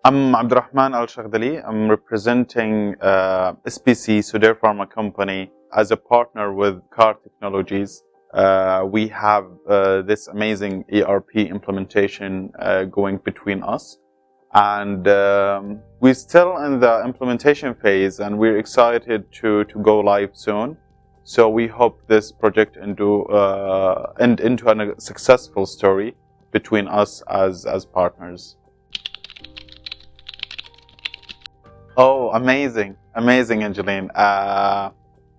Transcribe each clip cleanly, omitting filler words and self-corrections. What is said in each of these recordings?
I'm Abdulrahman Alshaghdali. I'm representing SPC Sudair Pharma company as a partner with Kaar Technologies. We have this amazing ERP implementation going between us, and we're still in the implementation phase, and we're excited to go live soon. So we hope this project end into a successful story between us as partners. Oh, amazing, amazing, Angeline.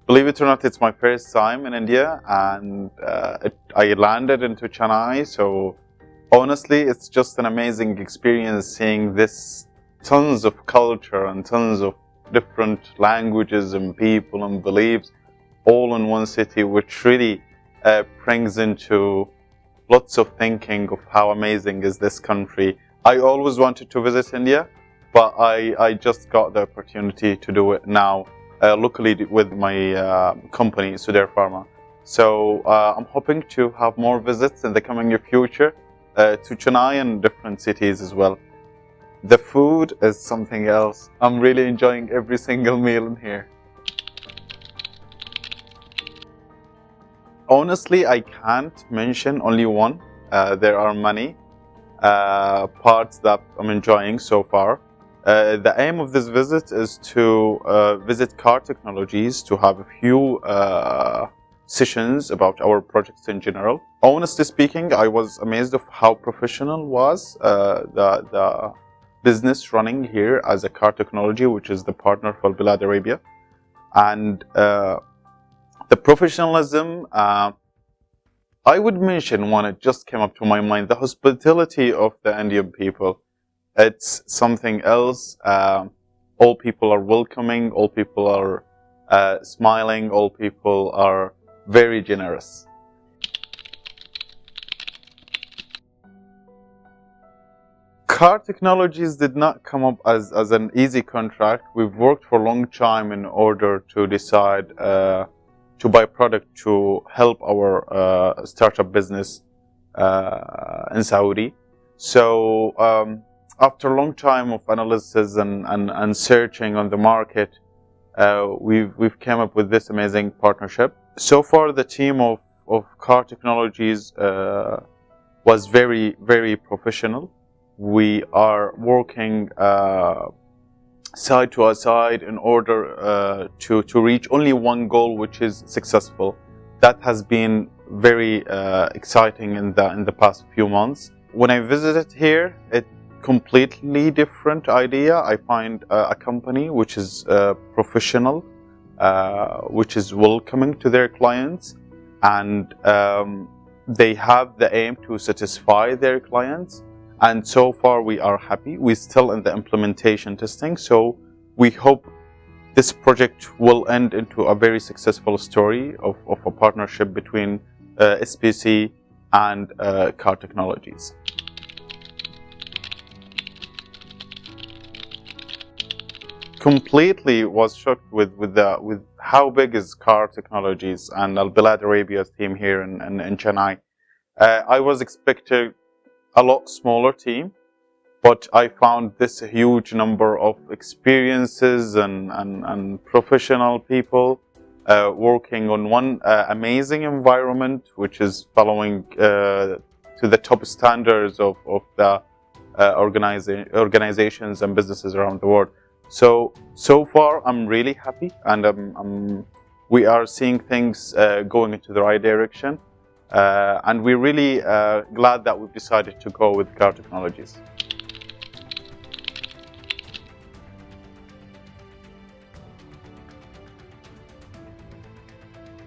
Believe it or not, it's my first time in India, and I landed into Chennai. So honestly, it's just an amazing experience seeing this tons of culture and tons of different languages and people and beliefs all in one city, which really brings into lots of thinking of how amazing is this country. I always wanted to visit India, but I just got the opportunity to do it now, locally with my company, Sudair Pharma. So I'm hoping to have more visits in the coming future to Chennai and different cities as well. The food is something else. I'm really enjoying every single meal in here. Honestly, I can't mention only one. There are many parts that I'm enjoying so far. The aim of this visit is to visit Kaar Technologies to have a few sessions about our projects in general. Honestly speaking, I was amazed of how professional was the business running here as a Kaar Technology, which is the partner for Bilad Arabia. And the professionalism, I would mention one, it just came up to my mind, the hospitality of the Indian people. It's something else. All people are welcoming, all people are smiling, all people are very generous. Kaar Technologies did not come up as an easy contract. We've worked for a long time in order to decide to buy product to help our startup business in Saudi. So after a long time of analysis and searching on the market, we've come up with this amazing partnership. So far, the team of Kaar Technologies was very, very professional. We are working side to side in order to reach only one goal, which is successful. That has been very exciting in the past few months. When I visited here, it completely different idea. I find a company which is professional, which is welcoming to their clients, and they have the aim to satisfy their clients. And so far we are happy. We're still in the implementation testing, so we hope this project will end into a very successful story of a partnership between SPC and Kaar Technologies. Completely was shocked with how big is Kaar Technologies and Al Bilad Arabia's team here in Chennai. I was expecting a lot smaller team, but I found this huge number of experiences and professional people working on one amazing environment, which is following to the top standards of the organizations and businesses around the world. So far, I'm really happy, and we are seeing things going into the right direction. And we're really glad that we've decided to go with Kaar Technologies.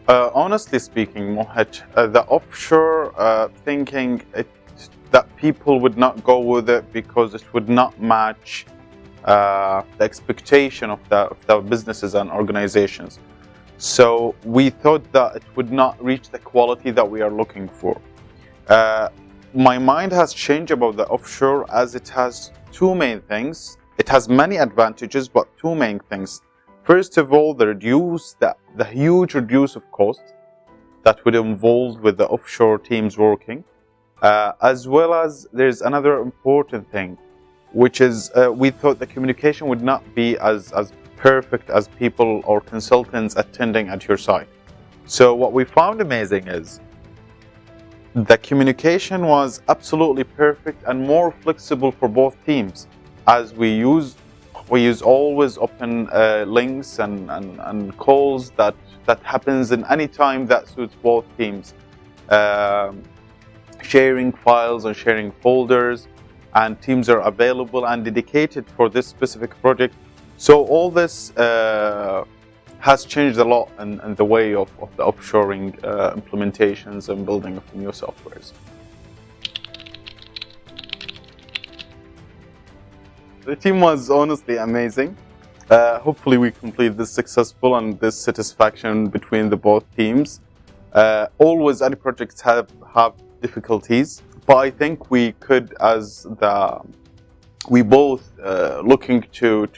Honestly speaking, Mohit, the offshore thinking that people would not go with it because it would not match the expectation of the businesses and organizations. So we thought that it would not reach the quality that we are looking for. My mind has changed about the offshore, as it has two main things. It has many advantages, but two main things. First of all, the huge reduce of cost that would involve with the offshore teams working, as well as there's another important thing. which is we thought the communication would not be as perfect as people or consultants attending at your site. So what we found amazing is the communication was absolutely perfect and more flexible for both teams, as we use always open links and calls that happens in any time that suits both teams, sharing files and sharing folders, and teams are available and dedicated for this specific project. So all this has changed a lot in the way of the offshoring implementations and building of new softwares. The team was honestly amazing. Hopefully we complete this successful and this satisfaction between the both teams. Always any projects have difficulties, but I think we could, as we both looking to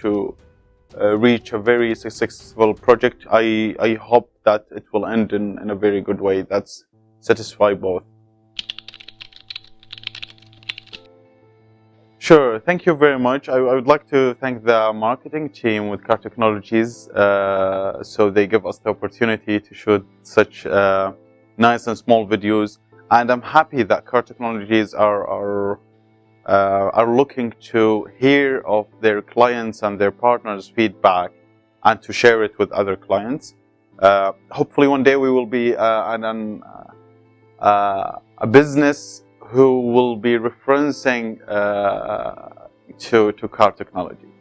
reach a very successful project. I hope that it will end in a very good way that's satisfy both. Sure, thank you very much. I would like to thank the marketing team with Kaar Technologies. So they give us the opportunity to shoot such nice and small videos, and I'm happy that Kaar Technologies are looking to hear of their clients and their partners' feedback and to share it with other clients. Hopefully one day we will be a business who will be referencing to Kaar Technologies.